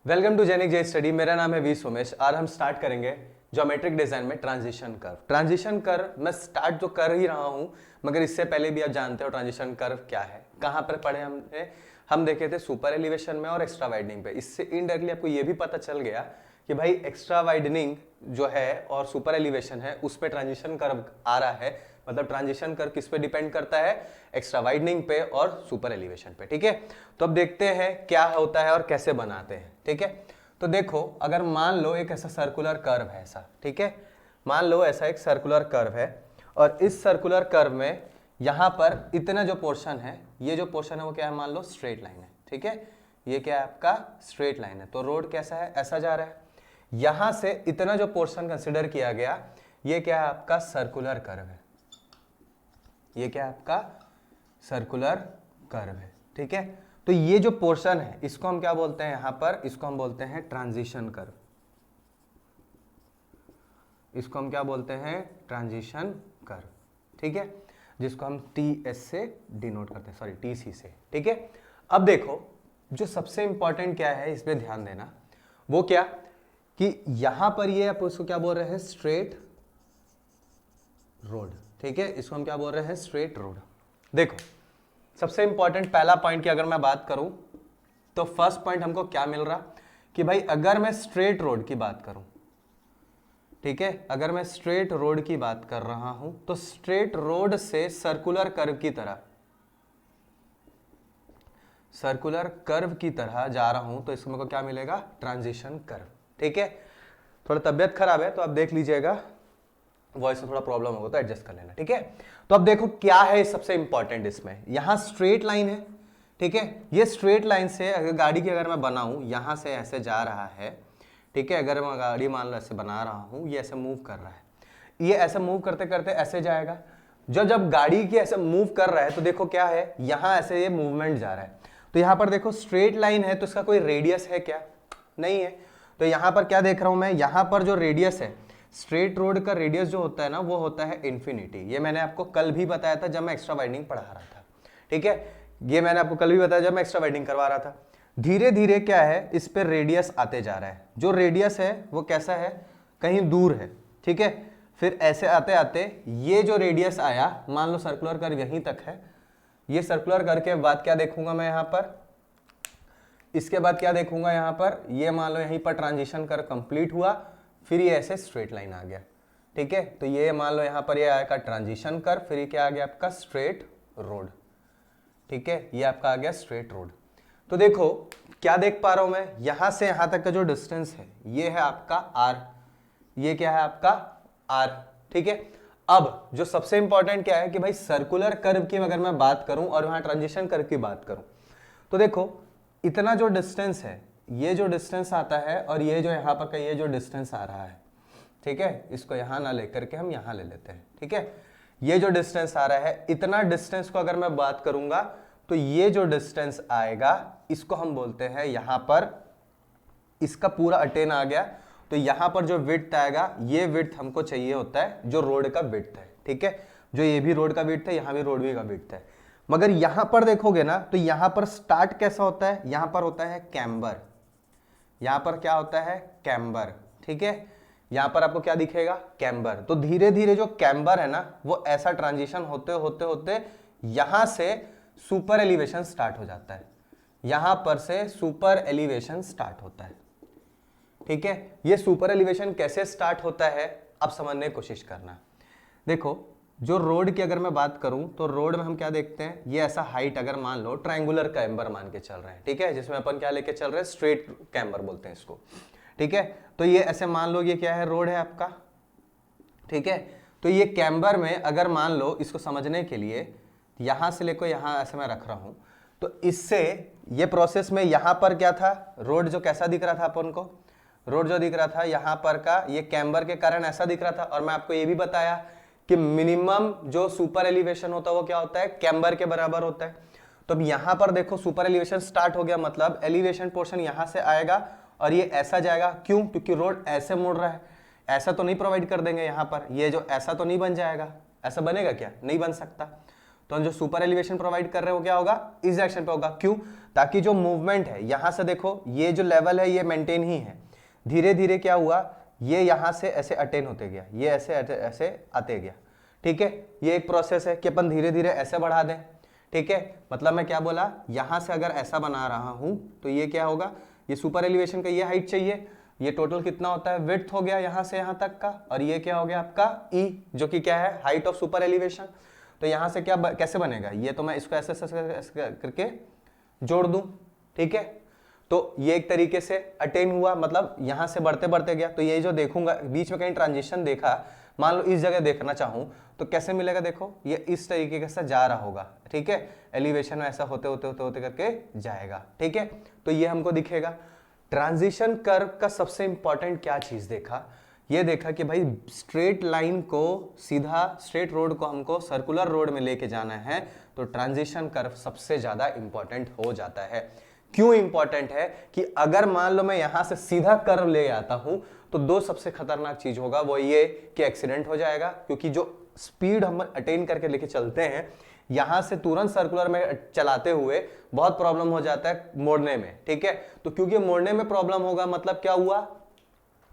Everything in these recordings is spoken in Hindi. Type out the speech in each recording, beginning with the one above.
वेलकम टू जेनिक जे स्टडी। मेरा नाम है वी सोमेश। आज हम स्टार्ट करेंगे ज्योमेट्रिक डिजाइन में ट्रांजिशन कर्व। ट्रांजिशन कर्व मैं स्टार्ट तो कर ही रहा हूं, मगर इससे पहले भी आप जानते हो ट्रांजिशन कर्व क्या है, कहां पर पढ़े हमने। हम देखे थे सुपर एलिवेशन में और एक्स्ट्रा वाइडनिंग पे। इससे इनडायरेक्टली आपको ये भी पता चल गया कि भाई एक्स्ट्रा वाइडनिंग जो है और सुपर एलिवेशन है उस पर ट्रांजिशन कर्व आ रहा है। मतलब ट्रांजिशन कर्व किस पे डिपेंड करता है? एक्स्ट्रा वाइडनिंग पे और सुपर एलिवेशन पे। ठीक है, तो अब देखते हैं क्या होता है और कैसे बनाते हैं। ठीक है, तो देखो अगर मान लो एक ऐसा सर्कुलर कर्व है ऐसा, ठीक है, मान लो ऐसा एक सर्कुलर कर्व है और इस सर्कुलर कर्व में यहां पर इतना जो पोर्शन है, ये जो पोर्शन है वो क्या है? मान लो स्ट्रेट लाइन है। ठीक है, ये क्या है आपका? स्ट्रेट लाइन है। तो रोड कैसा है? ऐसा जा रहा है। यहां से इतना जो पोर्शन कंसिडर किया गया ये क्या है? आपका सर्कुलर कर्व है। ये क्या है? आपका सर्कुलर कर्व है। ठीक है, तो ये जो पोर्शन है इसको हम क्या बोलते हैं? यहां पर इसको हम बोलते हैं ट्रांजिशन कर्व। इसको हम क्या बोलते हैं? Transition curve. ठीक है, जिसको हम टीएस से डिनोट करते हैं, सॉरी टीसी से। ठीक है, अब देखो जो सबसे इंपॉर्टेंट क्या है इस पे ध्यान देना, वो क्या कि यहां पर ये आप उसको क्या बोल रहे हैं? Straight road. ठीक है, इसको हम क्या बोल रहे हैं? Straight road. देखो सबसे इंपॉर्टेंट पहला पॉइंट की अगर मैं बात करूं तो फर्स्ट पॉइंट हमको क्या मिल रहा कि भाई अगर मैं स्ट्रेट रोड की बात करूं, ठीक है, अगर मैं स्ट्रेट रोड की बात कर रहा हूं तो स्ट्रेट रोड से सर्कुलर कर्व की तरह, सर्कुलर कर्व की तरह जा रहा हूं तो इसको मेरे को क्या मिलेगा? Transition curve. ठीक है, थोड़ा तबियत खराब है तो आप देख लीजिएगा, वॉइस में थोड़ा प्रॉब्लम होगा तो एडजस्ट कर लेना। ठीक है, तो अब देखो क्या है सबसे इंपॉर्टेंट इसमें, यहां स्ट्रेट लाइन है। ठीक है, ये स्ट्रेट लाइन से अगर गाड़ी की अगर मैं बनाऊं, यहां से ऐसे जा रहा है। ठीक है, अगर मैं गाड़ी मान लो ऐसे बना रहा हूं, ये ऐसे मूव कर रहा है, ये ऐसे मूव करते करते ऐसे जाएगा। जब गाड़ी की ऐसे मूव कर रहा है तो देखो क्या है, यहां ऐसे ये मूवमेंट जा रहा है। तो यहां पर देखो स्ट्रेट लाइन है तो इसका कोई रेडियस है क्या? नहीं है। तो यहां पर क्या देख रहा हूं मैं? यहां पर जो रेडियस है, स्ट्रेट रोड का रेडियस जो होता है ना वो होता है इन्फिनिटी। ये मैंने आपको कल भी बताया था जब मैं एक्स्ट्रा वाइडनिंग पढ़ा रहा था। ठीक है, ये मैंने आपको कल भी बताया जब मैं एक्स्ट्रा वाइडनिंग करवा रहा था। धीरे धीरे क्या है, इस पे रेडियस आते जा रहा है। जो रेडियस है वो कैसा है? कहीं दूर है। ठीक है, फिर ऐसे आते आते ये जो रेडियस आया, मान लो सर्कुलर कर्व यहीं तक है, ये सर्कुलर कर्व के बाद क्या देखूंगा मैं यहां पर? इसके बाद क्या देखूंगा यहां पर? ये मान लो यहीं पर ट्रांजिशन कर्व कंप्लीट हुआ, फिर ये ऐसे स्ट्रेट लाइन आ गया। ठीक है, तो ये मान लो यहां पर ये आएगा ट्रांजिशन कर्व, फिर ये क्या आ गया आपका? Straight road. ठीक है, ये आपका आ गया स्ट्रेट रोड। तो देखो क्या देख पा रहा हूं मैं, यहां से यहां तक का जो डिस्टेंस है ये है आपका आर, ये क्या है आपका? आर। ठीक है, अब जो सबसे इंपॉर्टेंट क्या है कि भाई सर्कुलर कर्व की अगर मैं बात करूं और वहां ट्रांजिशन कर्व की बात करूं तो देखो इतना जो डिस्टेंस है, ये जो डिस्टेंस आता है और ये जो यहां पर का ये जो डिस्टेंस आ रहा है, ठीक है, इसको यहां ना लेकर के हम यहां ले लेते हैं। ठीक है, ये जो डिस्टेंस आ रहा है, इतना डिस्टेंस को अगर मैं बात करूंगा तो ये जो डिस्टेंस आएगा इसको हम बोलते हैं यहां पर, इसका पूरा अटेन आ गया तो यहां पर जो विड्थ आएगा, ये विड्थ हमको चाहिए होता है जो रोड का विड्थ है। ठीक है, जो ये भी रोड का विड्थ है, यहां भी रोड का विड्थ है। मगर यहां पर देखोगे ना तो यहां पर स्टार्ट कैसा होता है? यहां पर होता है कैम्बर। यहां पर क्या होता है? कैम्बर। ठीक है, यहां पर आपको क्या दिखेगा? कैम्बर। तो धीरे धीरे जो कैम्बर है ना वो ऐसा ट्रांजिशन होते होते होते यहां से सुपर एलिवेशन स्टार्ट हो जाता है। यहां पर से सुपर एलिवेशन स्टार्ट होता है। ठीक है, ये सुपर एलिवेशन कैसे स्टार्ट होता है अब समझने की कोशिश करना। देखो जो रोड की अगर मैं बात करूं तो रोड में हम क्या देखते हैं, ये ऐसा हाइट अगर मान लो ट्रायंगुलर कैम्बर मान के चल रहे हैं। ठीक है, जिसमें अपन क्या लेके चल रहे हैं? स्ट्रेट कैम्बर बोलते हैं इसको। ठीक है, तो ये ऐसे मान लो ये क्या है? रोड है आपका। ठीक है, तो ये कैम्बर में अगर मान लो इसको समझने के लिए यहां से लेकर यहां ऐसे मैं रख रहा हूं तो इससे ये प्रोसेस में यहां पर क्या था? रोड जो कैसा दिख रहा था अपन को? रोड जो दिख रहा था यहां पर का ये कैम्बर के कारण ऐसा दिख रहा था। और मैं आपको ये भी बताया कि मिनिमम जो सुपर एलिवेशन होता है वो क्या होता है? कैम्बर के बराबर होता है। तो अब यहां पर देखो सुपर एलिवेशन स्टार्ट हो गया, मतलब एलिवेशन पोर्शन यहां से आएगा और ये ऐसा जाएगा। क्यों? क्योंकि रोड ऐसे मुड़ रहा है। ऐसा तो नहीं प्रोवाइड कर देंगे यहां पर, ये जो ऐसा तो नहीं बन जाएगा। ऐसा बनेगा क्या? नहीं बन सकता। तो हम जो सुपर एलिवेशन प्रोवाइड कर रहे हैं वो क्या होगा, इस डायरेक्शन पे होगा। क्यों, ताकि जो मूवमेंट है यहां से देखो ये जो लेवल है ये मेंटेन ही है, धीरे धीरे क्या हुआ, ये यहां से ऐसे अटेन होते गया, ये ऐसे ऐसे आते गया, ठीक है। ये एक प्रोसेस है कि अपन धीरे धीरे ऐसे बढ़ा दें, ठीक है। मतलब मैं क्या बोला, यहां से अगर ऐसा बना रहा हूं तो ये क्या होगा, ये सुपर एलिवेशन का ये हाइट चाहिए, ये टोटल कितना होता है, विड्थ हो गया यहां से यहां तक का, और ये क्या हो गया आपका ई, जो कि क्या है, हाइट ऑफ सुपर एलिवेशन। तो यहां से क्या कैसे बनेगा, ये तो मैं इसको ऐसे करके जोड़ दूं, ठीक है। तो ये एक तरीके से अटेन हुआ, मतलब यहां से बढ़ते बढ़ते गया। तो ये जो देखूंगा बीच में कहीं ट्रांजिशन देखा, मान लो इस जगह देखना चाहूं तो कैसे मिलेगा, देखो ये इस तरीके से जा रहा होगा, ठीक है। एलिवेशन में ऐसा होते होते होते होते करके जाएगा, ठीक है। तो ये हमको दिखेगा। ट्रांजिशन कर्व का सबसे इंपॉर्टेंट क्या चीज देखा, ये देखा कि भाई स्ट्रेट लाइन को सीधा, स्ट्रेट रोड को हमको सर्कुलर रोड में लेके जाना है, तो ट्रांजिशन कर्व सबसे ज्यादा इंपॉर्टेंट हो जाता है। क्यों इंपॉर्टेंट है कि अगर मान लो मैं यहां से सीधा कर्व ले आता हूं तो दो सबसे खतरनाक चीज होगा, वो ये कि एक्सीडेंट हो जाएगा, क्योंकि जो स्पीड हम अटेन करके लेके चलते हैं यहां से तुरंत सर्कुलर में चलाते हुए बहुत प्रॉब्लम हो जाता है मोड़ने में, ठीक है। तो क्योंकि मोड़ने में प्रॉब्लम होगा, मतलब क्या हुआ,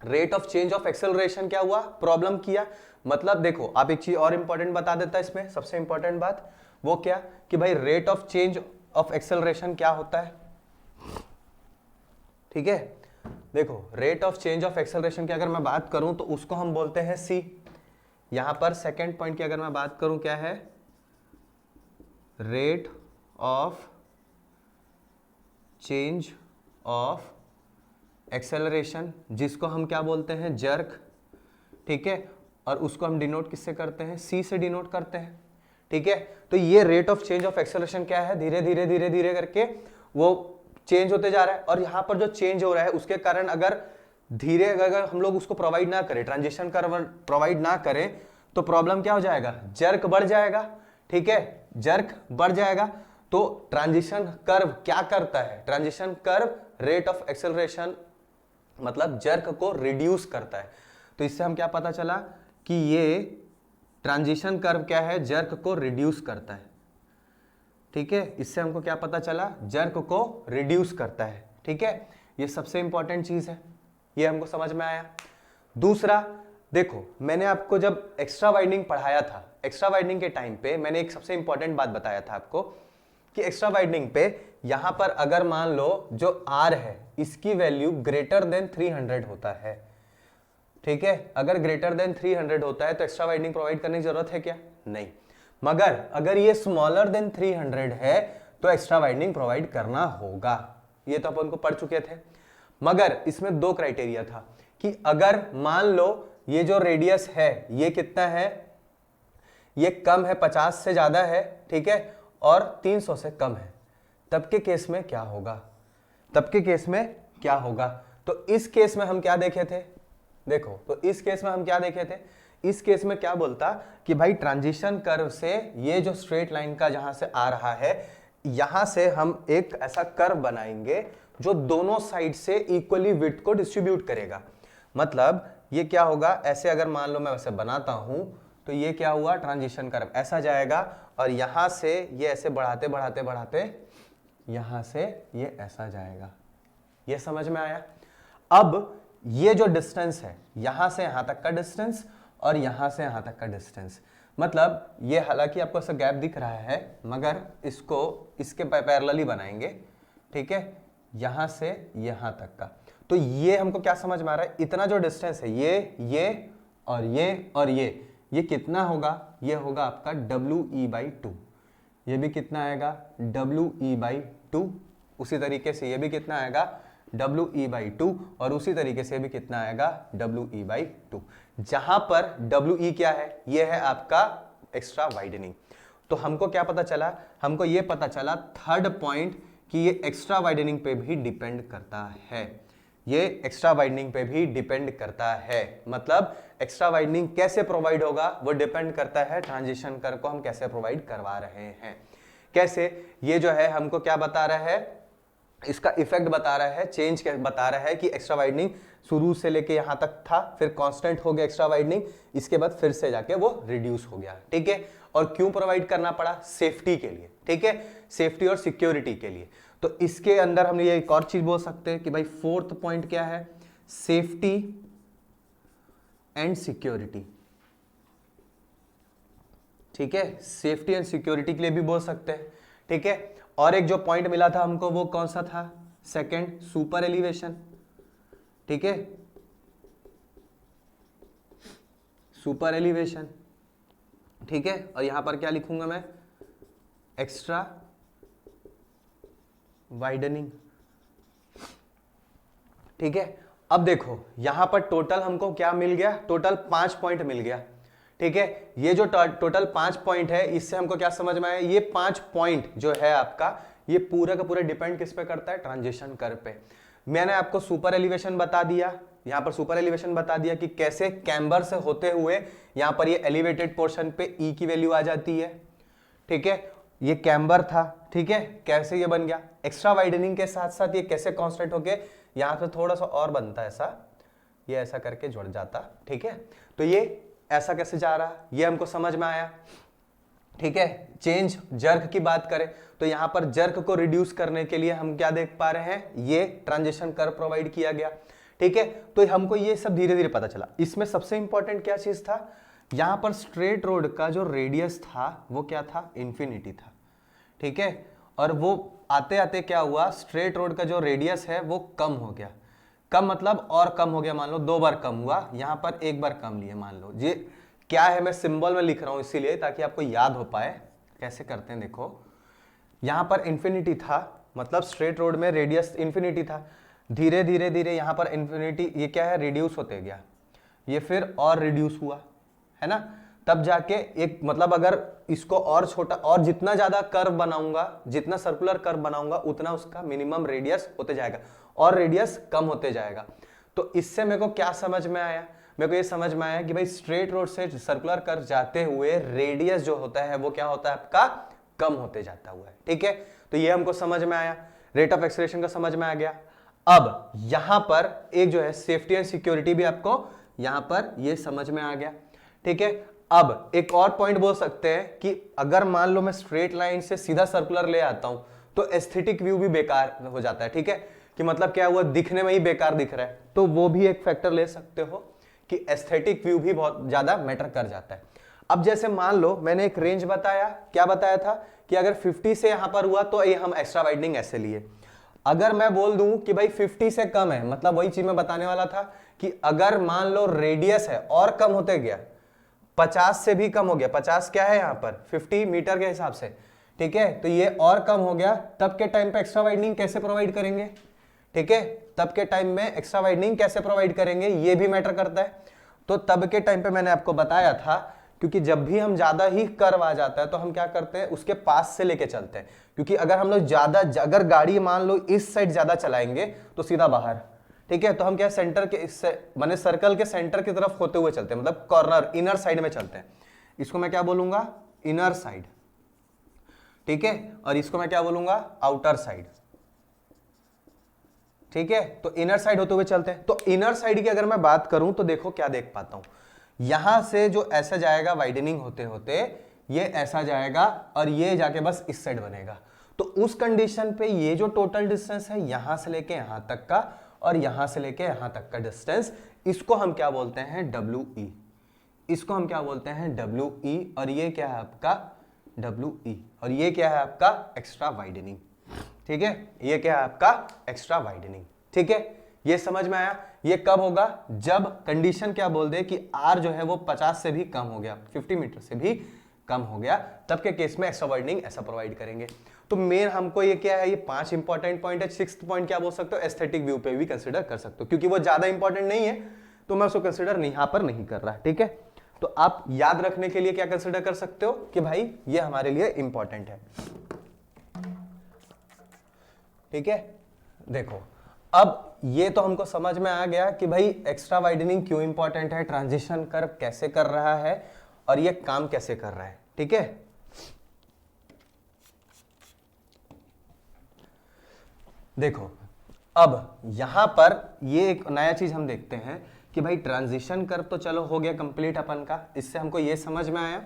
rate of change of acceleration क्या हुआ, प्रॉब्लम किया। मतलब देखो, आप एक चीज और इंपॉर्टेंट बता देता है इसमें, सबसे इंपॉर्टेंट बात वो क्या कि भाई rate of change of acceleration क्या होता है, ठीक है। देखो rate of change of acceleration की अगर मैं बात करूं तो उसको हम बोलते हैं सी। यहां पर सेकेंड पॉइंट की अगर मैं बात करूं क्या है, rate of change of acceleration, जिसको हम क्या बोलते हैं, जर्क, ठीक है। और उसको हम डिनोट किससे करते हैं, सी से डिनोट करते हैं, ठीक है। तो ये rate of change of acceleration क्या है, धीरे धीरे धीरे धीरे करके वो चेंज होते जा रहा है। और यहां पर जो चेंज हो रहा है उसके कारण अगर धीरे अगर हम लोग उसको प्रोवाइड ना करें, ट्रांजिशन कर्व प्रोवाइड ना करें, तो प्रॉब्लम क्या हो जाएगा, जर्क बढ़ जाएगा, ठीक है, जर्क बढ़ जाएगा। तो ट्रांजिशन कर्व क्या करता है, transition curve rate of acceleration मतलब जर्क को रिड्यूस करता है। तो इससे हम क्या पता चला कि ये ट्रांजिशन कर्व क्या है, जर्क को रिड्यूस करता है, ठीक है। इससे हमको क्या पता चला, जर्क को रिड्यूस करता है, ठीक है। ये सबसे इंपॉर्टेंट चीज है, ये हमको समझ में आया। दूसरा देखो, मैंने आपको जब एक्स्ट्रा वाइंडिंग पढ़ाया था, एक्स्ट्रा वाइंडिंग के टाइम पे मैंने एक सबसे इंपॉर्टेंट बात बताया था आपको कि एक्स्ट्रा वाइंडिंग पे यहां पर अगर मान लो जो आर है इसकी वैल्यू ग्रेटर देन 300 होता है, ठीक है। अगर ग्रेटर देन 300 होता है तो एक्स्ट्रा वाइंडिंग प्रोवाइड करने की जरूरत है क्या, नहीं। मगर अगर ये स्मॉलर देन 300 है तो एक्स्ट्रा वाइंडिंग प्रोवाइड करना होगा, ये तो अपन को पढ़ चुके थे। मगर इसमें दो क्राइटेरिया था कि अगर मान लो ये जो रेडियस है ये कितना है, ये कम है, 50 से ज्यादा है, ठीक है, और 300 से कम है, तब के केस में क्या होगा, तब के केस में क्या होगा। तो इस केस में हम क्या देखे थे, देखो, तो इस केस में हम क्या देखे थे, इस केस में क्या बोलता कि भाई ट्रांजिशन कर्व से ये जो स्ट्रेट लाइन का जहां से आ रहा है, यहां से हम एक ऐसा कर्व बनाएंगे जो दोनों साइड से इक्वली विड्थ को डिस्ट्रीब्यूट करेगा। मतलब ये क्या होगा, ऐसे अगर मान लो मैं वैसे बनाता हूं तो ये क्या हुआ, ट्रांजिशन कर्व ऐसा जाएगा और यहां से ये ऐसे बढ़ाते बढ़ाते बढ़ाते यहां से ये ऐसा जाएगा। ये समझ में आया। अब ये जो डिस्टेंस है यहां से यहां तक का डिस्टेंस और यहां से यहां तक का डिस्टेंस, मतलब ये हालांकि आपको ऐसा गैप दिख रहा है मगर इसको इसके पैरेलली बनाएंगे, ठीक है, यहां से यहां तक का। तो ये हमको क्या समझ में आ रहा है, इतना जो डिस्टेंस है ये और ये और ये कितना होगा, ये होगा आपका WE/2। ये भी कितना आएगा, WE/2। उसी तरीके से ये भी कितना आएगा, WE/2, और उसी तरीके से भी कितना आएगा, WE/2। जहां पर WE क्या है, ये है आपका एक्स्ट्रा वाइडनिंग। तो हमको क्या पता चला, हमको ये पता चला थर्ड पॉइंट कि ये एक्स्ट्रा वाइडनिंग पे भी डिपेंड करता है, ये एक्स्ट्रा वाइडनिंग पे भी डिपेंड करता है। मतलब एक्स्ट्रा वाइडनिंग कैसे प्रोवाइड होगा, वो डिपेंड करता है ट्रांजिशन कर्व को हम कैसे प्रोवाइड करवा रहे हैं। कैसे, ये जो है हमको क्या बता रहा है, इसका इफेक्ट बता रहा है, चेंज बता रहा है कि एक्स्ट्रा वाइडनिंग शुरू से लेके यहां तक था, फिर कांस्टेंट हो गया एक्स्ट्रा वाइडनिंग, इसके बाद फिर से जाके वो रिड्यूस हो गया, ठीक है। और क्यों प्रोवाइड करना पड़ा? सेफ्टी के लिए, ठीक है, सेफ्टी और सिक्योरिटी के लिए। तो इसके अंदर हम ये एक और चीज बोल सकते हैं कि भाई फोर्थ पॉइंट क्या है? सेफ्टी एंड सिक्योरिटी, ठीक है, सेफ्टी एंड सिक्योरिटी के लिए भी बोल सकते हैं, ठीक है। और एक जो पॉइंट मिला था हमको वो कौन सा था? सेकंड, सुपर एलिवेशन, ठीक है, सुपर एलिवेशन, ठीक है। और यहां पर क्या लिखूंगा मैं? एक्स्ट्रा वाइडनिंग, ठीक है। अब देखो यहां पर टोटल हमको क्या मिल गया? टोटल 5 पॉइंट मिल गया, ठीक है। ये जो टोटल 5 पॉइंट है, इससे हमको क्या समझ में आया? ये 5 पॉइंट जो है आपका, ये पूरा का पूरा डिपेंड किस पे करता है? ट्रांजिशन कर्व पे। मैंने आपको सुपर एलिवेशन बता दिया, यहां पर सुपर एलिवेशन बता दिया कि कैसे कैम्बर से होते हुए यहां पर ये एलिवेटेड पोर्शन पे ई की वैल्यू आ जाती है, ठीक है। ये कैम्बर था, ठीक है, कैसे ये बन गया? एक्स्ट्रा वाइडनिंग के साथ साथ ये कैसे कांस्टेंट होके यहां से थोड़ा सा और बनता है ऐसा, ये ऐसा करके जुड़ जाता, ठीक है। तो ये ऐसा कैसे जा रहा, ये हमको समझ में आया, ठीक है। चेंज जर्क की बात करें तो यहां पर जर्क को रिड्यूस करने के लिए हम क्या देख पा रहे हैं? ये ट्रांजिशन कर्व प्रोवाइड किया गया, ठीक है। तो हमको ये सब धीरे धीरे पता चला। इसमें सबसे इंपॉर्टेंट क्या चीज था? यहां पर स्ट्रेट रोड का जो रेडियस था वो क्या था? इंफिनिटी था, ठीक है। और वो आते आते क्या हुआ? स्ट्रेट रोड का जो रेडियस है वो कम हो गया। कम मतलब और कम हो गया, मान लो 2 बार कम हुआ, यहां पर 1 बार कम लिए, मान लो। ये क्या है? मैं सिंबल में लिख रहा हूं इसीलिए ताकि आपको याद हो पाए। कैसे करते हैं देखो, यहां पर इंफिनिटी था, मतलब स्ट्रेट रोड में रेडियस इंफिनिटी था। धीरे धीरे धीरे यहां पर इंफिनिटी ये क्या है? रिड्यूस होते गया, ये फिर और रिड्यूस हुआ, है ना। तब जाके एक मतलब अगर इसको और छोटा और जितना ज्यादा कर्व बनाऊंगा, जितना सर्कुलर कर्व बनाऊंगा, उतना उसका मिनिमम रेडियस होते जाएगा और रेडियस कम होते जाएगा। तो इससे मेरे को क्या समझ में आया? मेरे को ये समझ में आया कि भाई स्ट्रेट रोड से सर्कुलर कर्व जाते हुए रेडियस जो होता है वो क्या होता है आपका? कम होते जाता हुआ है, ठीक है। तो ये हमको समझ में आया, रेट ऑफ एक्सेलरेशन का समझ में आ गया। अब यहां पर एक जो है सेफ्टी एंड सिक्योरिटी भी आपको यहां पर ये समझ में आ गया, ठीक है। अब एक और पॉइंट बोल सकते हैं कि अगर मान लो मैं स्ट्रेट लाइन से सीधा सर्कुलर ले आता हूं तो एस्थेटिक व्यू भी बेकार हो जाता है, ठीक है। कि मतलब क्या हुआ? दिखने में ही बेकार दिख रहा है, तो वो भी एक फैक्टर ले सकते हो कि एस्थेटिक व्यू भी बहुत ज्यादा मैटर कर जाता है। अब जैसे मान लो मैंने एक रेंज बताया, क्या बताया था? कि अगर 50 से यहां पर हुआ तो ये हम एक्स्ट्रा वाइडनिंग ऐसे लिए। अगर मैं बोल दूं कि भाई 50 से कम है, मतलब वही चीज मैं बताने वाला था कि अगर मान लो रेडियस है और कम होते गया, 50 से भी कम हो गया, 50 क्या है यहां पर? 50 मीटर के हिसाब से, ठीक है। तो ये और कम हो गया, तब के टाइम पे एक्स्ट्रा वाइडनिंग कैसे प्रोवाइड करेंगे, ठीक है। तब के टाइम में एक्स्ट्रा वाइडनिंग कैसे प्रोवाइड करेंगे ये भी मैटर करता है। तो तब के टाइम पे मैंने आपको बताया था, क्योंकि जब भी हम ज्यादा ही कर्व आ जाता है तो हम क्या करते हैं? उसके पास से लेके चलते हैं, क्योंकि अगर हम लोग ज्यादा, अगर गाड़ी मान लो इस साइड ज्यादा चलाएंगे तो सीधा बाहर, ठीक है। तो हम क्या सेंटर के माने सर्कल के सेंटर की तरफ होते हुए चलते हैं, मतलब कॉर्नर इनर साइड में चलते हैं। इसको मैं क्या बोलूंगा? इनर साइड, ठीक है। और इसको मैं क्या बोलूंगा? आउटर साइड, ठीक है। तो इनर साइड होते हुए चलते हैं। तो इनर साइड की अगर मैं बात करूं तो देखो क्या देख पाता हूं, यहां से जो ऐसा जाएगा वाइडनिंग होते होते ये ऐसा जाएगा और ये जाके बस इस साइड बनेगा। तो उस कंडीशन पे ये जो टोटल डिस्टेंस है यहां से लेके यहां तक का और यहां से लेके यहां तक का डिस्टेंस, इसको हम क्या बोलते हैं? WE। इसको हम क्या बोलते हैं? WE। और ये क्या है आपका? WE। और ये क्या है आपका? एक्स्ट्रा वाइडनिंग, ठीक है। ये क्या है आपका? एक्स्ट्रा वाइडनिंग, ठीक है। ये समझ में आया? ये कब होगा? जब कंडीशन क्या बोल दे कि R जो है वो 50 से भी कम हो गया, 50 मीटर से भी कम हो गया, तब के केस में एक्स्ट्रा वाइडनिंग ऐसा प्रोवाइड करेंगे। तो मेन हमको ये क्या है? ये 5 इंपॉर्टेंट पॉइंट है। 6th पॉइंट क्या बोल सकते हो? एस्थेटिक व्यू पे भी कंसिडर कर सकते हो, क्योंकि वो ज्यादा इंपॉर्टेंट नहीं है तो मैं उसको कंसिडर यहां पर नहीं कर रहा, ठीक है। तो आप याद रखने के लिए क्या कंसिडर कर सकते हो कि भाई ये हमारे लिए इंपॉर्टेंट है, ठीक है। देखो अब ये तो हमको समझ में आ गया कि भाई एक्स्ट्रा वाइडनिंग क्यों इंपॉर्टेंट है, ट्रांजिशन कर्व कैसे कर रहा है और ये काम कैसे कर रहा है, ठीक है। देखो अब यहां पर ये एक नया चीज हम देखते हैं कि भाई ट्रांजिशन कर्व तो चलो हो गया कंप्लीट अपन का। इससे हमको ये समझ में आया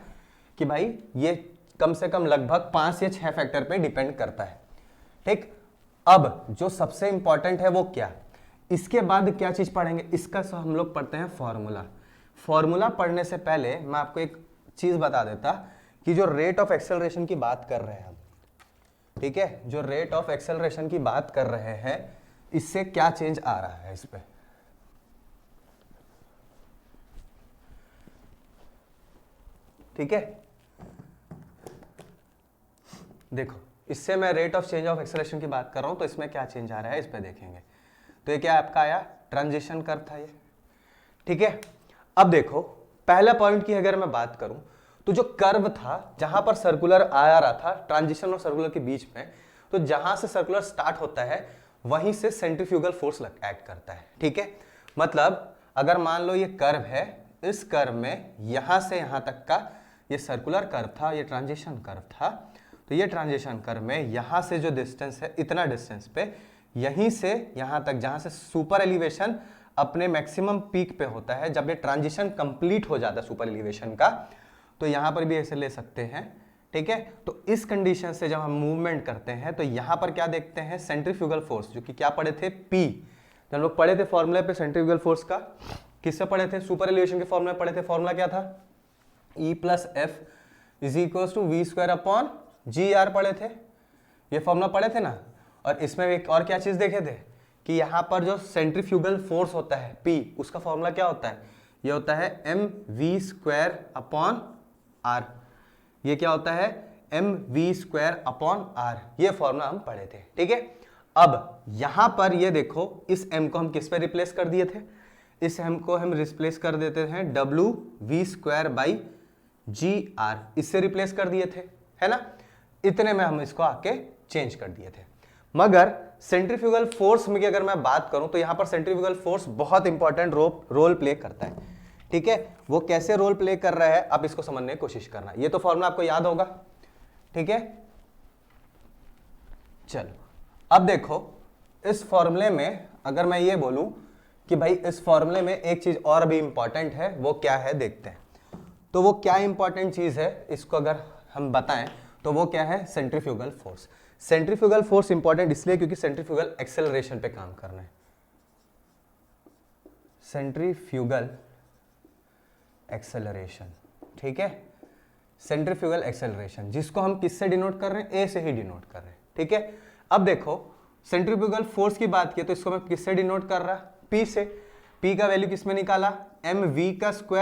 कि भाई ये कम से कम लगभग 5 या 6 फैक्टर पे डिपेंड करता है। ठीक, अब जो सबसे इंपॉर्टेंट है वो क्या, इसके बाद क्या चीज पढ़ेंगे, इसका हम लोग पढ़ते हैं फॉर्मूला। फॉर्मूला पढ़ने से पहले मैं आपको एक चीज बता देता कि जो रेट ऑफ एक्सेलरेशन की बात कर रहे हैं हम, ठीक है, जो रेट ऑफ एक्सेलरेशन की बात कर रहे हैं इससे क्या चेंज आ रहा है इस पे। ठीक है, देखो इससे मैं rate of change of acceleration की बात कर रहा हूं तो इसमें क्या चेंज आ रहा है इस पे देखेंगे। तो ये क्या आपका आया, ट्रांजिशन कर्व था ये। ठीक है, अब देखो पहला पॉइंट की अगर मैं बात करूं तो जो कर्व था जहां पर सर्कुलर आ रहा था ट्रांजिशन और सर्कुलर के बीच में, तो जहां से सर्कुलर स्टार्ट होता है वहीं से सेंट्रीफ्यूगल फोर्स एक्ट करता है। ठीक है, मतलब अगर मान लो ये कर्व है, इस कर्व में यहां से यहां तक का ये सर्कुलर कर्व था, ये ट्रांजिशन कर्व था, तो ये ट्रांजिशन कर्व में यहां से जो डिस्टेंस है इतना डिस्टेंस पे, यहीं से यहां तक जहां से सुपर एलिवेशन अपने मैक्सिमम पीक पे होता है, जब ये ट्रांजिशन कंप्लीट हो जाता है सुपर एलिवेशन का, तो यहां पर भी ऐसे ले सकते हैं। ठीक है, तो इस कंडीशन से जब हम मूवमेंट करते हैं तो यहां पर क्या देखते हैं, सेंट्रीफ्यूगल फोर्स, जो कि क्या पढ़े थे, पी। जब हम लोग पढ़े थे फॉर्मूले पे सेंट्रीफ्यूगल फोर्स का, किससे पढ़े थे, सुपर एलिवेशन के फॉर्मूले पढ़े थे। फॉर्मूला क्या था, E + F = v² / gr पढ़े थे, ये फॉर्मूला पढ़े थे ना। और इसमें एक और क्या चीज देखे थे कि यहाँ पर जो सेंट्रीफ्यूगल फोर्स होता है P, उसका फॉर्मूला क्या होता है, ये होता है mv² / r। ये क्या होता है, mv² / r, ये फॉर्मूला हम पढ़े थे। ठीक है, अब यहां पर ये देखो इस m को हम किस पे रिप्लेस कर दिए थे, इस m को हम रिप्लेस कर देते हैं wv² / gr, इससे रिप्लेस कर दिए थे, है ना। इतने में हम इसको आके चेंज कर दिए थे। मगर सेंट्रीफ्यूगल फोर्स में अगर मैं बात करूं तो यहां पर सेंट्रीफ्यूगल फोर्स बहुत इंपॉर्टेंट रोल प्ले करता है। ठीक है, वो कैसे रोल प्ले कर रहा है आप इसको समझने की कोशिश करना। ये तो फॉर्मूला आपको याद होगा। ठीक है, चलो अब देखो इस फॉर्मूले में अगर मैं ये बोलूं कि भाई इस फॉर्मूले में एक चीज और भी इंपॉर्टेंट है, वो क्या है देखते हैं। तो वो क्या इंपॉर्टेंट चीज है इसको अगर हम बताएं तो वो क्या है, centrifugal force. Centrifugal force important इसलिए क्योंकि सेंट्रीफ्यूगल एक्सेलरेशन पे काम करना है। सेंट्रीफ्यूगल एक्सेलरेशन, ठीक है, सेंट्रीफ्यूगल एक्सेलरेशन, जिसको हम किससे डिनोट कर रहे हैं, ए से ही डिनोट कर रहे हैं। ठीक है, अब देखो सेंट्रीफ्यूगल फोर्स की बात की तो इसको मैं किससे डिनोट कर रहा, पी से। पी का वैल्यू किसमें निकाला, mv²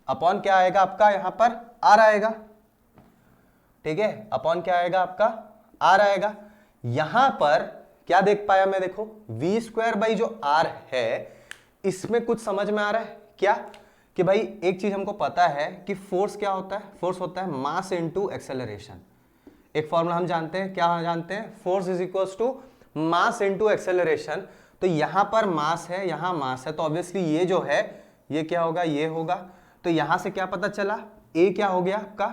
अपॉन क्या आएगा आपका, यहां पर आर आएगा। ठीक है, अपॉन क्या आएगा आपका, आर आएगा। यहां पर क्या देख पाया मैं, देखो v² जो r है इसमें कुछ समझ में आ रहा है क्या, कि भाई एक चीज हमको पता है कि फोर्स क्या होता है, फोर्स होता है मास इनटू एक्सेलरेशन। एक फॉर्मूला हम जानते हैं, क्या जानते हैं, फोर्स = मास इनटू एक्सेलरेशन। तो यहां पर मास है, यहां मास है, तो ऑब्वियसली ये जो है ये क्या होगा, ये होगा। तो यहां से क्या पता चला, ए क्या हो गया आपका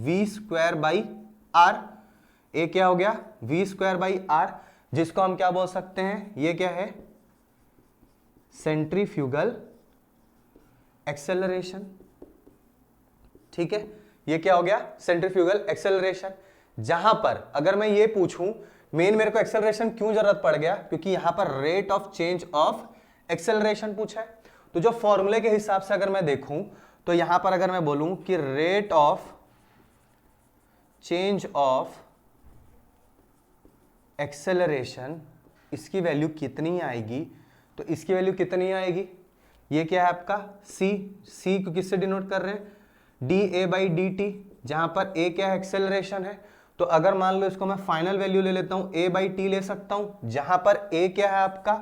v² / r। ए क्या हो गया, v² / r, जिसको हम क्या बोल सकते हैं, ये क्या है, सेंट्रीफ्यूगल एक्सेलरेशन। ठीक है, ये क्या हो गया, सेंट्रीफ्यूगल एक्सेलरेशन। जहां पर अगर मैं ये पूछूं मेन मेरे को एक्सेलरेशन क्यों जरूरत पड़ गया, क्योंकि यहां पर rate of change of acceleration पूछा है। तो जो फॉर्मूले के हिसाब से अगर मैं देखूं तो यहां पर अगर मैं बोलूं कि rate of change of acceleration, इसकी वैल्यू कितनी आएगी, तो इसकी वैल्यू कितनी आएगी, ये क्या है आपका c को किससे डिनोट कर रहे हैं, dA/dt, जहां पर a क्या है, एक्सेलरेशन है। तो अगर मान लो इसको मैं फाइनल वैल्यू ले लेता हूं, a/t ले सकता हूं, जहां पर a क्या है आपका,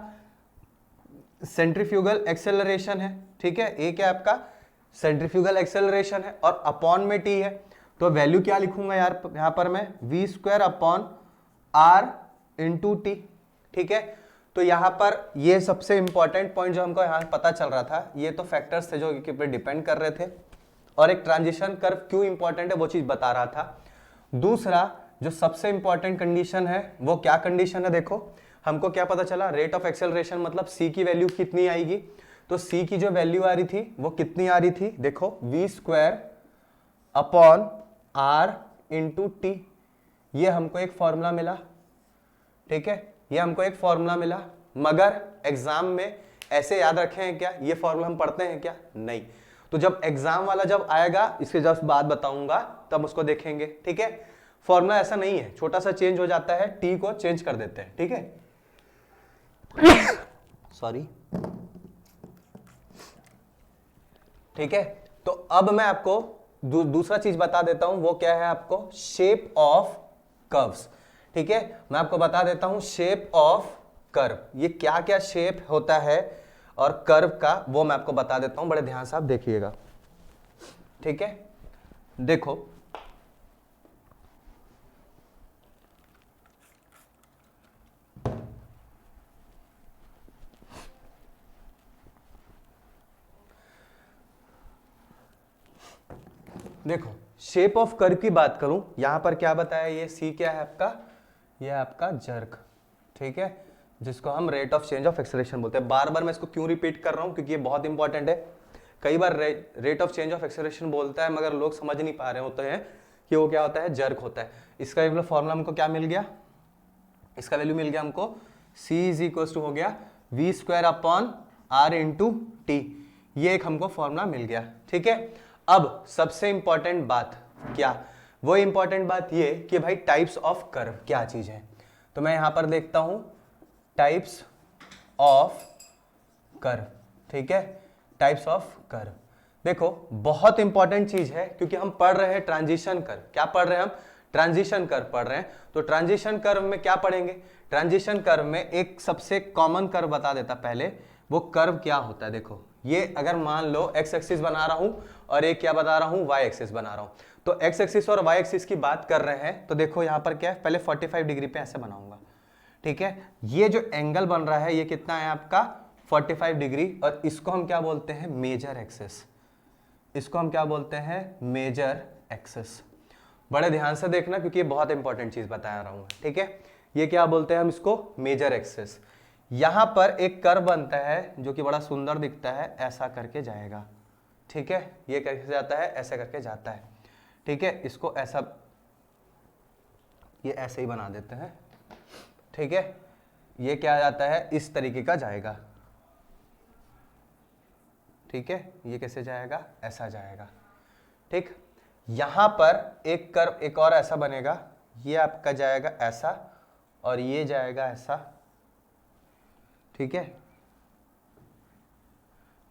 सेंट्रीफ्यूगल एक्सेलरेशन है। ठीक है, a क्या है आपका, सेंट्रीफ्यूगल एक्सेलरेशन है, और अपॉन में t है। तो वैल्यू क्या लिखूंगा यार, यहां पर मैं v² / r × t। ठीक है, तो यहां पर ये सबसे इंपॉर्टेंट पॉइंट जो हमको यहां पता चल रहा था, ये तो फैक्टर्स थे जो के ऊपर डिपेंड कर रहे थे, और एक ट्रांजिशन कर्व क्यों इंपॉर्टेंट है वो चीज बता रहा था। दूसरा जो सबसे इंपॉर्टेंट कंडीशन है वो क्या कंडीशन है, देखो हमको क्या पता चला, रेट ऑफ एक्सेलरेशन मतलब c की वैल्यू कितनी आएगी, तो c की जो वैल्यू आ रही थी वो कितनी आ रही थी, देखो v² upon r into T, ये हमको एक फॉर्मूला मिला, ठीक है, ये हमको एक फॉर्मूला मिला। मगर एग्जाम में ऐसे याद रखे हैं क्या, ये फॉर्मूला हम पढ़ते हैं क्या, नहीं। तो जब एग्जाम वाला जब आएगा, इसके जस्ट बाद बताऊंगा, तब उसको देखेंगे, ठीक है। फॉर्मूला ऐसा नहीं है, छोटा सा चेंज हो जाता है, टी को चेंज कर देते हैं, ठीक है। सॉरी, ठीक है। तो अब मैं आपको दूसरा चीज बता देता हूं, वो क्या है, आपको शेप ऑफ कर्व्स, ठीक है। मैं आपको बता देता हूं शेप ऑफ कर्व, ये क्या क्या शेप होता है और कर्व का, वो मैं आपको बता देता हूं, बड़े ध्यान से आप देखिएगा, ठीक है। देखो देखो शेप ऑफ कर्व की बात करूं, यहां पर क्या बताया, ये सी क्या है आपका, ये है आपका जर्क, ठीक है, जिसको हम rate of change of acceleration बोलते हैं। बार बार मैं इसको क्यों रिपीट कर रहा हूं, क्योंकि ये बहुत इंपॉर्टेंट है। कई बार rate of change of acceleration बोलता है, मगर लोग समझ नहीं पा रहे होते हैं कि वो क्या होता है, जर्क होता है। इसका एक फॉर्मूला हमको क्या मिल गया, इसका वैल्यू मिल गया हमको, c इज इक्वल टू हो गया v² upon r into T, ये एक हमको फॉर्मूला मिल गया, ठीक है। अब सबसे इंपॉर्टेंट बात क्या, वो इंपॉर्टेंट बात ये कि भाई टाइप्स ऑफ कर्व क्या चीज है। तो मैं यहां पर देखता हूं टाइप्स ऑफ कर्व, ठीक है, टाइप्स ऑफ कर्व। देखो बहुत इंपॉर्टेंट चीज है, क्योंकि हम पढ़ रहे हैं ट्रांजिशन कर्व। क्या पढ़ रहे हैं हम, ट्रांजिशन कर्व पढ़ रहे हैं। तो ट्रांजिशन कर्व में क्या पढ़ेंगे, ट्रांजिशन कर्व में एक सबसे कॉमन कर्व बता देता पहले, वो कर्व क्या होता है। देखो ये अगर मान लो एक्स एक्सिस बना रहा हूं और एक क्या बता रहा हूं, वाई एक्सिस बना रहा हूं। तो एक्स एक्सिस और वाई एक्सिस की बात कर रहे हैं, तो देखो यहां पर क्या है, पहले 45 डिग्री पे ऐसे बनाऊंगा, ठीक है। ये जो एंगल बन रहा है ये कितना है आपका 45 डिग्री, और इसको हम क्या बोलते हैं, मेजर एक्सिस, इसको हम क्या बोलते हैं, मेजर एक्सिस। बड़े ध्यान से देखना, क्योंकि ये बहुत इंपॉर्टेंट चीज बता रहा हूं, ठीक है। ये क्या बोलते हैं हम इसको, मेजर एक्सिस। यहां पर एक कर्व बनता है जो कि बड़ा सुंदर दिखता है, ऐसा करके जाएगा, ठीक है। ये कैसे जाता है, ऐसे करके जाता है, ठीक है। इसको ऐसा, ये ऐसे ही बना देते हैं, ठीक है। ये क्या जाता है, इस तरीके का जाएगा, ठीक है। ये कैसे जाएगा, ऐसा जाएगा, ठीक। यहां पर एक कर्व एक और ऐसा बनेगा, ये आपका जाएगा ऐसा और ये जाएगा ऐसा, ठीक है।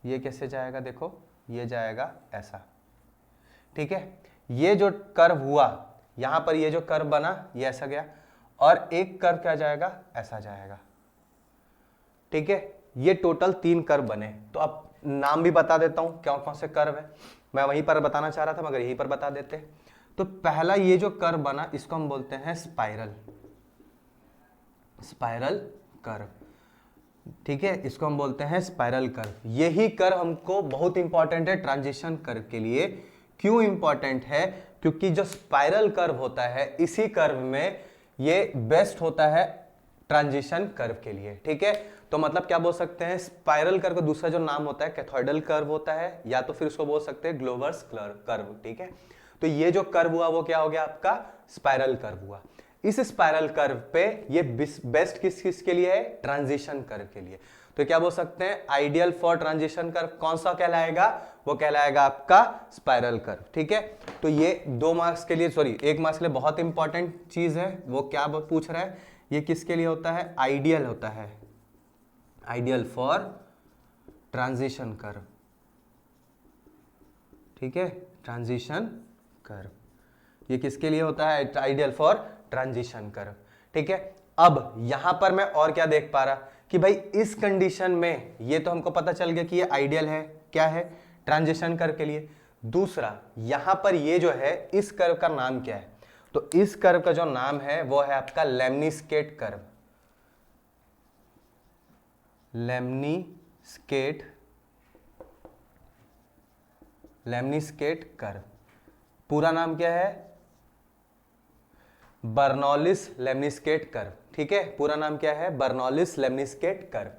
ये कैसे जाएगा, देखो ये जाएगा ऐसा, ठीक है। ये जो कर्व हुआ यहां पर, ये जो कर्व बना ये ऐसा गया, और एक कर्व क्या जाएगा, ऐसा जाएगा, ठीक है। ये टोटल 3 कर्व बने। तो अब नाम भी बता देता हूं कौन कौन से कर्व है, मैं वहीं पर बताना चाह रहा था मगर यहीं पर बता देते। तो पहला ये जो कर्व बना, इसको हम बोलते हैं स्पाइरल, स्पाइरल कर्व, ठीक है। इसको हम बोलते हैं स्पाइरल कर्व। यही कर्व हमको बहुत इंपॉर्टेंट है ट्रांजिशन कर्व के लिए। क्यों इंपॉर्टेंट है, क्योंकि जो स्पाइरल कर्व होता है, इसी कर्व में ये बेस्ट होता है ट्रांजिशन कर्व के लिए, ठीक है। तो मतलब क्या बोल सकते हैं, स्पाइरल कर्व का दूसरा जो नाम होता है कैथोइडल कर्व होता है, या तो फिर उसको बोल सकते हैं ग्लोवर्स कर्व, ठीक है। तो ये जो कर्व हुआ वो क्या हो गया आपका, स्पाइरल कर्व हुआ। इस स्पाइरल कर्व पे ये बेस्ट किस के लिए है, ट्रांजिशन कर्व के लिए। तो क्या बोल सकते हैं, आइडियल फॉर ट्रांजिशन कर्व कौन सा कहलाएगा, वो कहलाएगा आपका स्पाइरल कर्व, ठीक है। तो ये 2 मार्क्स के लिए, सॉरी 1 मार्क्स के लिए बहुत इंपॉर्टेंट चीज है। वो क्या पूछ रहा है, ये किसके लिए होता है, आइडियल होता है, आइडियल फॉर ट्रांजिशन कर्व, ठीक है। ट्रांजिशन कर्व ये किसके लिए होता है, आइडियल फॉर ट्रांजिशन कर्व, ठीक है। अब यहां पर मैं और क्या देख पा रहा कि भाई इस कंडीशन में ये तो हमको पता चल गया कि ये आइडियल है, क्या है, ट्रांजिशन कर्व के लिए। दूसरा यहां पर ये जो है, इस कर्व का नाम क्या है, तो इस कर्व का जो नाम है वो है आपका लेमनिस्केट कर्व, लेमनिस्केट कर्व। पूरा नाम क्या है, बर्नौलिस लेमनिस्केट कर्व, ठीक है। पूरा नाम क्या है, बर्नौलिस लेमनिस्केट कर्व,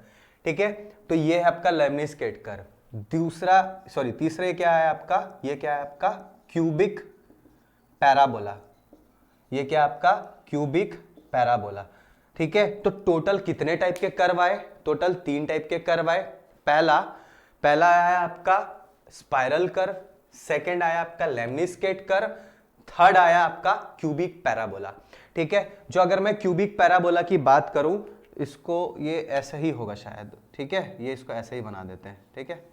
ठीक है। तो ये है आपका लेमनिस्केट कर्व। तीसरा ये क्या है आपका, ये क्या है आपका क्यूबिक पैराबोला। ये क्या आपका क्यूबिक पैराबोला। ठीक है। तो टोटल कितने टाइप के कर्व आए, टोटल 3 टाइप के कर्व आए। पहला आया आपका स्पाइरल कर्व, सेकंड आया आपका लेमनिस्केट कर्व, थर्ड आया आपका क्यूबिक पैराबोला। ठीक है। जो अगर मैं क्यूबिक पैराबोला की बात करूं, इसको ये ऐसा ही होगा शायद, ठीक है, ये इसको ऐसे ही बना देते हैं। ठीक है।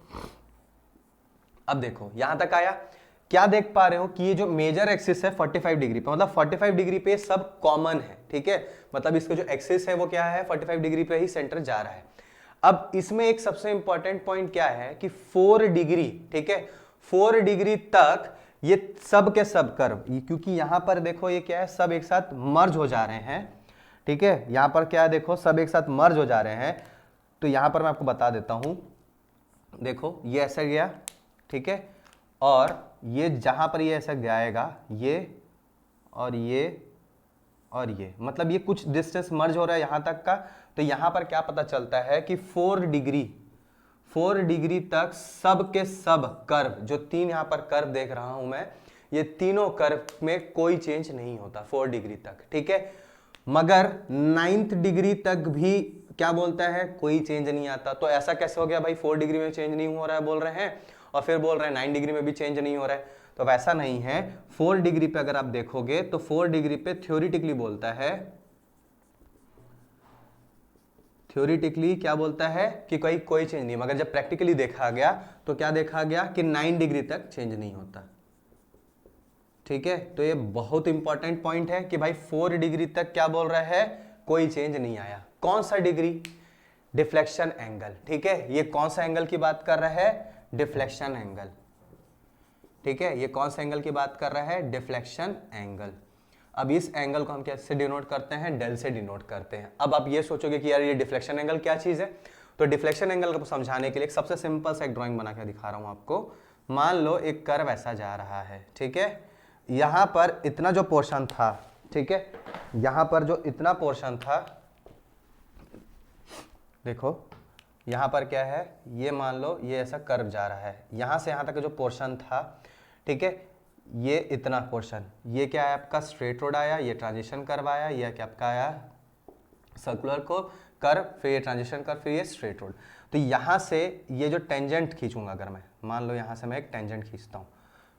अब देखो यहां तक आया, क्या देख पा रहे हो कि ये जो मेजर एक्सिस है 45 डिग्री पे, मतलब 45 डिग्री पे सब कॉमन है। ठीक है। मतलब इसका जो एक्सिस है वो क्या है, 45 डिग्री पे ही सेंटर जा रहा है। अब इसमें एक सबसे इंपॉर्टेंट पॉइंट क्या है कि 4 डिग्री, ठीक है, 4 डिग्री तक ये सब के सब कर्व, क्योंकि यहां पर देखो ये क्या है, सब एक साथ मर्ज हो जा रहे हैं। ठीक है। यहां पर क्या है, देखो सब एक साथ मर्ज हो जा रहे हैं। तो यहां पर मैं आपको बता देता हूं, देखो ये ऐसा गया, ठीक है, और ये जहां पर ये ऐसा जाएगा, ये और ये और ये, मतलब ये कुछ डिस्टेंस मर्ज हो रहा है यहां तक का। तो यहां पर क्या पता चलता है कि 4 डिग्री तक सब के सब कर्व, जो 3 यहां पर कर्व देख रहा हूं मैं, ये तीनों कर्व में कोई चेंज नहीं होता 4 डिग्री तक। ठीक है। मगर 9th डिग्री तक भी क्या बोलता है, कोई चेंज नहीं आता। तो ऐसा कैसे हो गया भाई, 4 डिग्री में चेंज नहीं हो रहा है बोल रहे हैं, और फिर बोल रहे हैं 9 डिग्री में भी चेंज नहीं हो रहा है। तो वैसा नहीं है। 4 डिग्री पे अगर आप देखोगे तो 4 डिग्री पे थ्योरेटिकली बोलता है, थ्योरेटिकली क्या बोलता है कि कोई चेंज नहीं, मगर जब प्रैक्टिकली देखा गया तो क्या देखा गया कि 9 डिग्री तक चेंज नहीं होता। ठीक है। तो ये बहुत इंपॉर्टेंट पॉइंट है कि भाई 4 डिग्री तक क्या बोल रहा है, कोई चेंज नहीं आया। कौन सा डिग्री, डिफ्लेक्शन एंगल। ठीक है। ये कौन सा एंगल की बात कर रहा है, डिफ्लेक्शन एंगल। ठीक है। ये कौन सा एंगल की बात कर रहा है, डिफ्लेक्शन एंगल। अब इस एंगल को हम कैसे डिनोट करते हैं, डेल से डिनोट करते हैं। अब आप ये सोचोगे कि यार ये डिफ्लेक्शन एंगल क्या चीज है, तो डिफ्लेक्शन एंगल को समझाने के लिए सबसे सिंपल सा एक ड्राइंग बना के दिखा रहा हूं आपको। मान लो एक कर्व ऐसा जा रहा है, ठीक है, यहां पर इतना जो पोर्शन था, ठीक है, यहां पर जो इतना पोर्शन था, देखो यहां पर क्या है, ये मान लो ये ऐसा कर्व जा रहा है, यहां से यहां तक जो पोर्शन था, ठीक है, ये इतना पोर्शन, ये क्या है आपका स्ट्रेट रोड आया, ये ट्रांजिशन कर्व आया, ये क्या आपका आया सर्कुलर को कर्व, फिर ये ट्रांजिशन कर्व, फिर ये स्ट्रेट रोड। तो यहां से ये जो टेंजेंट खींचूंगा, अगर मैं मान लो यहां से मैं एक टेंजेंट खींचता हूं,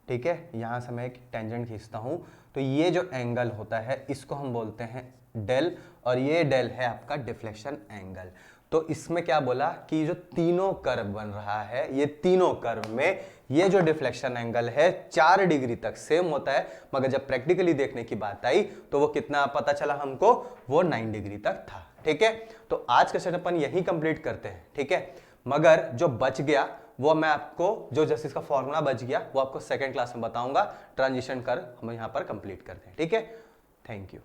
ठीक है, यहां से मैं एक टेंजेंट खींचता हूं, तो ये जो एंगल होता है इसको हम बोलते हैं डेल, और ये डेल है आपका डिफ्लेक्शन एंगल। तो इसमें क्या बोला कि जो तीनों कर्व बन रहा है, ये तीनों कर्व में ये जो डिफ्लेक्शन एंगल है 4 डिग्री तक सेम होता है, मगर जब प्रैक्टिकली देखने की बात आई तो वो कितना पता चला हमको, वो 9 डिग्री तक था। ठीक है। तो आज का सेशन अपन यही कंप्लीट करते हैं। ठीक है। मगर जो बच गया वो मैं आपको, जो जैसे इसका फॉर्मूला बच गया वो आपको सेकेंड क्लास में बताऊंगा। ट्रांजिशन कर्व हम यहां पर कंप्लीट करते हैं। ठीक है। Thank you.